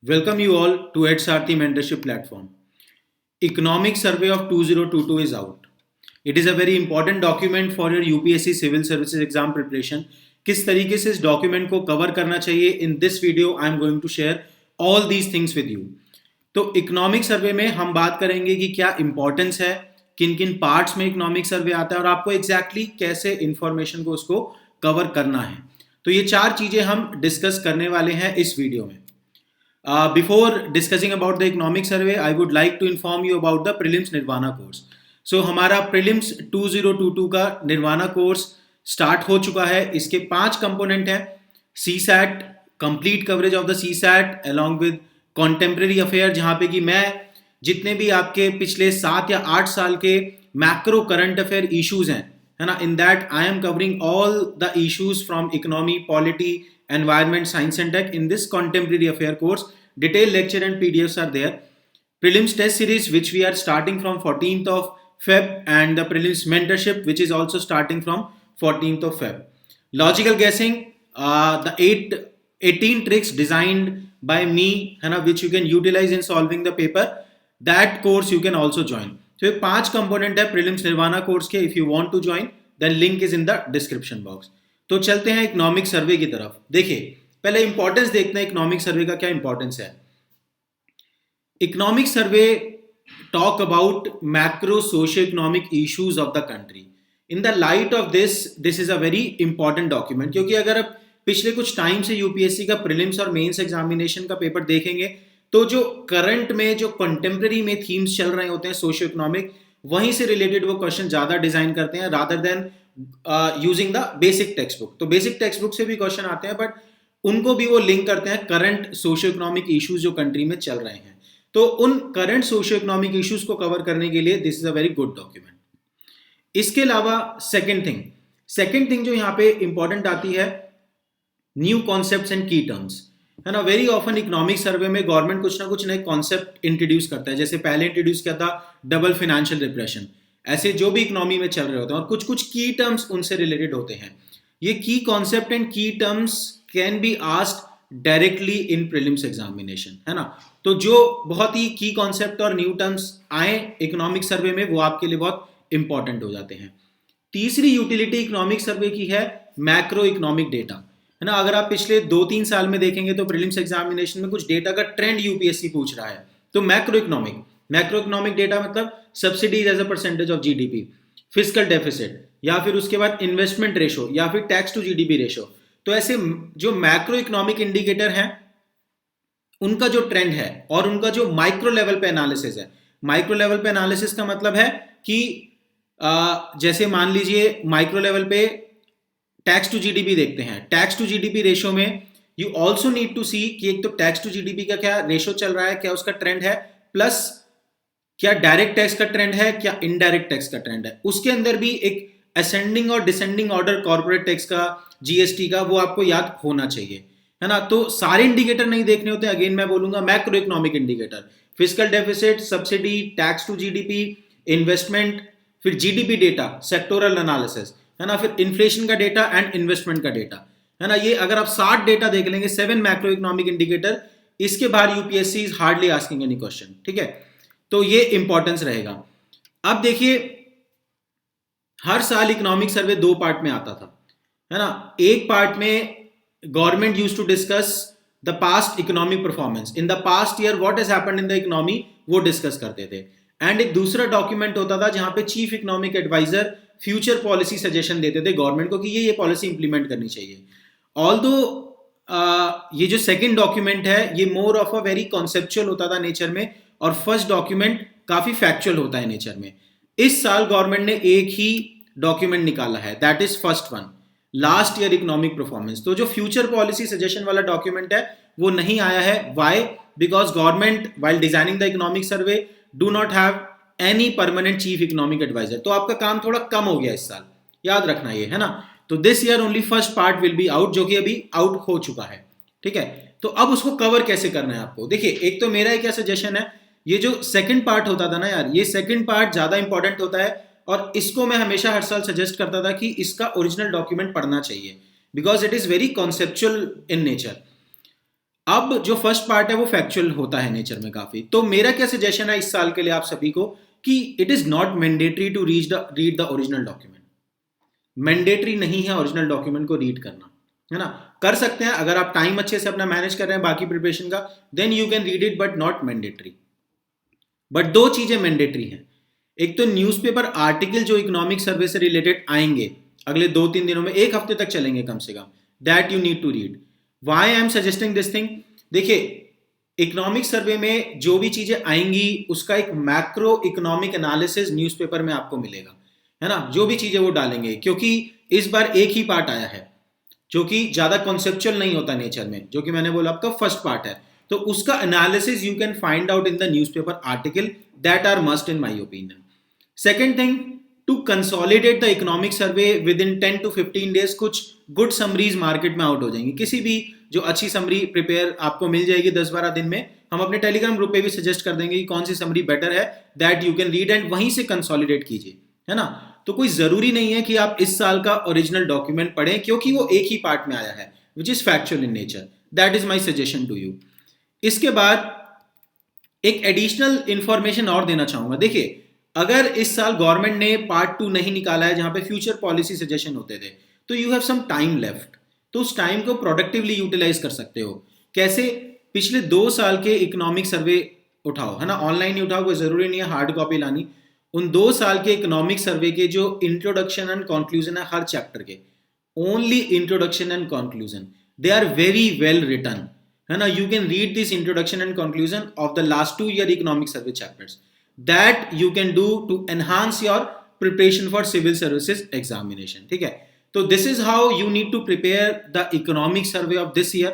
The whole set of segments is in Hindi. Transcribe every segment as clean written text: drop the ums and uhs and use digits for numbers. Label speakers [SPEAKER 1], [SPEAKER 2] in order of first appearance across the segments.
[SPEAKER 1] Welcome you all to HRT Mentorship Platform. Economic Survey of 2022 is out. It is a very important document for your UPSC Civil Services exam preparation. किस तरीके से इस डॉक्यूमेंट को कवर करना चाहिए in this video I am going to share all these things with you. तो इकोनॉमिक सर्वे में हम बात करेंगे कि क्या इंपॉर्टेंस है, किन किन पार्ट्स में इकोनॉमिक सर्वे आता है और आपको एग्जैक्टली कैसे इंफॉर्मेशन को उसको कवर करना है. तो ये चार चीजें हम डिस्कस करने वाले हैं इस वीडियो में. Before discussing about the economic survey, I would like to inform you about the prelims Nirvana course. So हमारा prelims 2022 का Nirvana course start हो चुका है. इसके 5 कंपोनेंट हैं. CSAT, complete coverage of the CSAT along with contemporary affair, जहाँ पे कि मैं जितने भी आपके पिछले 7 या 8 साल के मैक्रो करंट अफेयर इश्यूज हैं, है ना, in that I am covering all the issues from economy, polity, environment, science and tech in this contemporary affair course. Detailed lecture and PDFs are there. Prelims test series which we are starting from 14th of Feb and the prelims mentorship which is also starting from 14th of Feb. Logical guessing, the 18 tricks designed by me, है ना, which you can utilize in solving the paper. That course you can also join. So ये 5 component है prelims Nirvana course के. If you want to join, then link is in the description box. तो चलते हैं इकोनॉमिक सर्वे की तरफ. देखिए, पहले इंपॉर्टेंस देखते हैं इकोनॉमिक सर्वे का क्या इंपॉर्टेंस है. Economic survey talk about macro socio economic issues of the country. In the light of this is a very important document, क्योंकि अगर आप पिछले कुछ टाइम से यूपीएससी का प्रीलिम्स और मेंस एग्जामिनेशन का पेपर देखेंगे तो जो करंट में जो कंटेम्प्रेरी में थीम्स चल रहे होते हैं सोशियो इकोनॉमिक, वहीं से रिलेटेड वो क्वेश्चन ज्यादा डिजाइन करते हैं rather than using the basic text book. तो बेसिक टेक्स्ट बुक से भी क्वेश्चन आते हैं बट उनको भी वो लिंक करते हैं करंट सोशियो इकोनॉमिक इश्यूज जो कंट्री में चल रहे हैं. तो उन करंट सोशियो इकोनॉमिक इश्यूज को कवर करने के लिए this is a very good document. इसके अलावा सेकंड थिंग जो यहाँ पे इंपॉर्टेंट आती है, न्यू कॉन्सेप्ट्स एंड की टर्म्स, है ना. वेरी ऑफन इकोनॉमिक सर्वे में गवर्नमेंट कुछ ना कुछ नए कॉन्सेप्ट इंट्रोड्यूस करता है. जैसे पहले इंट्रोड्यूस किया था डबल फाइनेंशियल रिप्रेशन. ऐसे जो भी इकोनॉमी में चल रहे होते हैं और कुछ कुछ की टर्म्स उनसे रिलेटेड होते हैं. ये की कॉन्सेप्ट एंड की terms can be asked directly in prelims examination, है ना. तो जो बहुत ही की कॉन्सेप्ट और न्यू टर्म्स आए इकोनॉमिक सर्वे में वो आपके लिए बहुत इंपॉर्टेंट हो जाते हैं. तीसरी यूटिलिटी इकोनॉमिक सर्वे की है मैक्रो इकोनॉमिक डेटा, है ना. अगर आप पिछले 2-3 साल में देखेंगे तो प्रीलिम्स एग्जामिनेशन में कुछ डेटा का ट्रेंड यूपीएससी पूछ रहा है. तो मैक्रो इकोनॉमिक डेटा मतलब subsidies as a percentage of GDP, fiscal deficit, या फिर उसके बाद इन्वेस्टमेंट रेशो, या फिर टैक्स टू जीडीपी रेशो. तो ऐसे जो मैक्रो इकोनॉमिक इंडिकेटर हैं उनका जो ट्रेंड है और उनका जो माइक्रो लेवल पे एनालिसिस है. माइक्रो लेवल पे एनालिसिस का मतलब है कि जैसे मान लीजिए माइक्रो लेवल पे टैक्स टू जीडीपी देखते हैं. टैक्स टू जीडीपी रेशो में यू ऑल्सो नीड टू सी कि एक तो टैक्स टू जीडीपी का क्या रेशो चल रहा है, क्या उसका ट्रेंड है, प्लस क्या डायरेक्ट टैक्स का ट्रेंड है, क्या इनडायरेक्ट टैक्स का ट्रेंड है. उसके अंदर भी एक असेंडिंग और डिसेंडिंग ऑर्डर कॉर्पोरेट टैक्स का, जीएसटी का, वो आपको याद होना चाहिए, है ना. तो सारे इंडिकेटर नहीं देखने होते. अगेन मैं बोलूंगा macro economic indicator, fiscal deficit, subsidy, tax to GDP, investment, फिर जीडीपी डेटा, सेक्टोरल एनालिसिस, है ना, फिर इन्फ्लेशन का डेटा एंड इन्वेस्टमेंट का डेटा, है ना. ये अगर आप 60 डेटा देख लेंगे, 7 मैक्रो इकोनॉमिक इंडिकेटर, इसके बाहर UPSC is hardly asking any question, ठीक है. तो ये इंपॉर्टेंस रहेगा. अब देखिए, हर साल इकोनॉमिक सर्वे 2 पार्ट में आता था, है ना. एक पार्ट में government used to discuss the past economic performance in the past year, what has happened in the economy, वो डिस्कस करते थे. एंड एक दूसरा डॉक्यूमेंट होता था जहां पे chief economic adviser future policy suggestion देते थे गवर्नमेंट को कि ये पॉलिसी इंप्लीमेंट करनी चाहिए. ऑल्दो ये जो सेकंड डॉक्यूमेंट है ये more of a very conceptual होता था नेचर में, और फर्स्ट डॉक्यूमेंट काफी फैक्चुअल होता है नेचर में. इस साल गवर्नमेंट ने एक ही डॉक्यूमेंट निकाला है, that is first one, last year economic performance. तो जो फ्यूचर पॉलिसी सजेशन वाला डॉक्यूमेंट है वो नहीं आया है. Why? Because government while designing the economic survey do not have any permanent chief economic adviser. तो आपका काम थोड़ा कम हो गया इस साल, याद रखना ये, है ना. तो this year only first part will be out, जो कि अभी आउट हो चुका है, ठीक है. तो अब उसको कवर कैसे करना है आपको. देखिए, एक तो मेरा क्या सजेशन है, ये जो सेकंड पार्ट होता था ना यार, ये सेकंड पार्ट ज्यादा इंपॉर्टेंट होता है और इसको मैं हमेशा हर साल सजेस्ट करता था कि इसका ओरिजिनल डॉक्यूमेंट पढ़ना चाहिए because it is very conceptual in nature. अब जो फर्स्ट पार्ट है वो फैक्चुअल होता है नेचर में काफी। तो मेरा क्या सजेशन है इस साल के लिए आप सभी को कि it is not mandatory to read the original document. Mandatory नहीं है ओरिजिनल डॉक्यूमेंट को रीड करना, है ना। कर सकते हैं अगर आप टाइम अच्छे से अपना मैनेज कर रहे हैं बाकी प्रिपरेशन का, then you can read it, but not mandatory. But दो चीजें मैंडेटरी हैं। एक तो न्यूज़पेपर आर्टिकल जो इकोनॉमिक सर्वे से रिलेटेड आएंगे अगले 2-3 दिनों में, एक हफ्ते तक चलेंगे कम से कम, that you need to read. Why I am suggesting this thing, देखिए इकोनॉमिक सर्वे में जो भी चीजें आएंगी उसका एक मैक्रो इकोनॉमिक एनालिसिस न्यूज़पेपर में आपको मिलेगा, है ना। जो भी चीजें वो डालेंगे, क्योंकि इस बार एक ही पार्ट आया है जो कि ज्यादा कॉन्सेप्चुअल नहीं होता नेचर में, जो कि मैंने बोला आपका फर्स्ट पार्ट है। तो उसका analysis you can find out in the newspaper article, that are must in my opinion. Second thing, to consolidate the economic survey within 10 to 15 days कुछ गुड समरीज मार्केट में आउट हो जाएंगी। किसी भी जो अच्छी समरी प्रिपेयर आपको मिल जाएगी 10-12 दिन में, हम अपने टेलीग्राम ग्रुप पे भी सजेस्ट कर देंगे कि कौन सी समरी बेटर है, that you can read and वहीं से कंसोलिडेट कीजिए, है ना। तो कोई जरूरी नहीं है कि आप इस साल का ओरिजिनल डॉक्यूमेंट पढ़ें क्योंकि वो एक ही पार्ट में आया है which is factual in nature. That is my suggestion to you. इसके बाद एक एडिशनल इंफॉर्मेशन और देना चाहूंगा। देखिए अगर इस साल गवर्नमेंट ने पार्ट 2 नहीं निकाला है जहां पे फ्यूचर पॉलिसी सजेशन होते थे, तो you have some time left, तो उस टाइम को प्रोडक्टिवली यूटिलाइज कर सकते हो। कैसे? पिछले 2 साल के इकोनॉमिक सर्वे उठाओ, है ना, ऑनलाइन ही उठाओ, कोई जरूरी नहीं है हार्ड कॉपी लानी। उन 2 साल के इकोनॉमिक सर्वे के जो इंट्रोडक्शन एंड कंक्लूजन है हर चैप्टर के, only introduction and conclusion, they are very well written, है ना। You can read this introduction and conclusion of the last 2 year economic survey chapters, that you can do to enhance your preparation for civil services examination, ठीक है। तो this is how you need to prepare the economic survey of this year.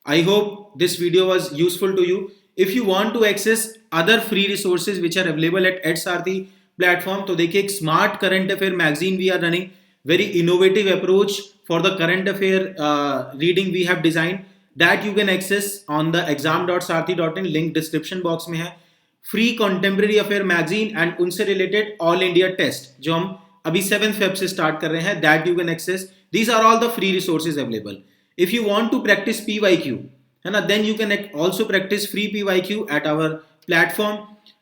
[SPEAKER 1] I hope this video was useful to you. If you want to access other free resources which are available at EdSarthi platform, तो देखिए एक smart current affair magazine we are running, very innovative approach for the current affair reading we have designed, that you can access on the exam.sarthi.in, link description box में है। Free contemporary affair magazine and उनसे रिलेटेड ऑल इंडिया टेस्ट जो हम अभी 7 Feb से स्टार्ट कर रहे हैं, that you can access. These are all the free resources available. If you want to practice PYQ, है ना, then you can also practice free PYQ at our platform.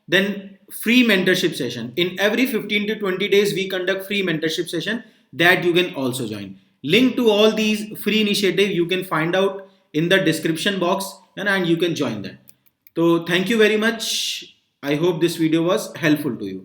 [SPEAKER 1] Then free mentorship session in every 15 to 20 days we conduct free mentorship session that you can also join. Link to all these free initiative you can find out in the description box, and you can join that. So thank you very much. I hope this video was helpful to you.